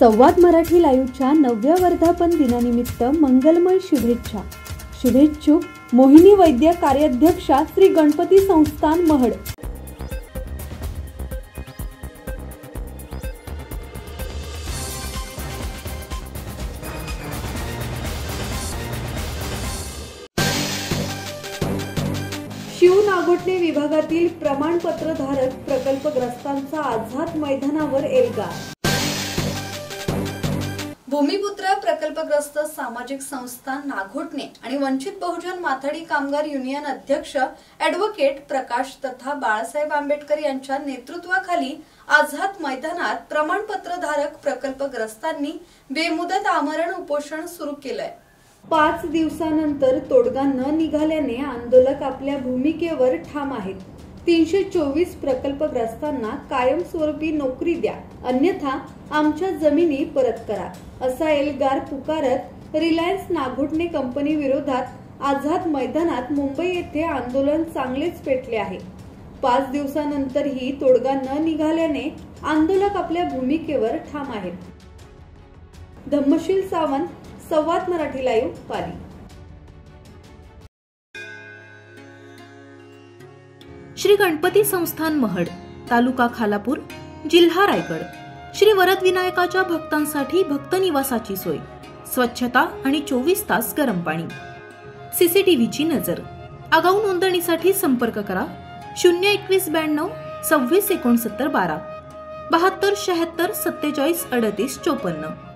संवाद मराठी लाईव्हच्या 9व्या वर्धापन दिनानिमित्त मंगलमय शुभेच्छा. शुभेच्छुक मोहिनी वैद्य, कार्याध्यक्षा, श्री गणपती संस्थान महड. शिव नागोठणे विभागातील प्रमाणपत्रधारक प्रकल्पग्रस्तांचा आझाद मैदानावर एल्गार. भूमिपुत्र प्रकल्पग्रस्त सामाजिक संस्था नागोठणे आणि वंचित बहुजन माथाडी कामगार युनियन अध्यक्ष ॲडव्होकेट प्रकाश तथा बाळासाहेब आंबेडकर यांच्या नेतृत्वाखाली आझाद मैदानात प्रमाणपत्रधारक प्रकल्पग्रस्तांनी बेमुदत आमरण उपोषण सुरू केलंय. 5 दिवसानंतर तोडगा न निघाल्याने आंदोलक आपल्या भूमिकेवर ठाम आहेत. 324 प्रकल्पग्रस्तांना कायमस्वरूपी नोकरी द्या, अन्यथा आमच्या जमिनी परत करा, असा एल्गार पुकारत रिलायन्स नागोठणे कंपनी विरोधात आझाद मैदानात मुंबई येथे आंदोलन चांगलेच पेटले आहे. 5 दिवसानंतरही तोडगा न निघाल्याने आंदोलक आपल्या भूमिकेवर ठाम आहेत. धम्मशील सावंत, संवाद मराठी लाईव्ह, पाली. श्री गणपती संस्थान महड, तालुका खालापूर, जिल्हा रायगड. श्री वरद विनायकाच्या भक्तांसाठी भक्त निवासाची सोय, स्वच्छता आणि 24 तास गरम पाणी. सीसीटीव्हीची नजर. आगाऊ नोंदणीसाठी संपर्क करा 02192 26 69 12 72 76 47 38 54.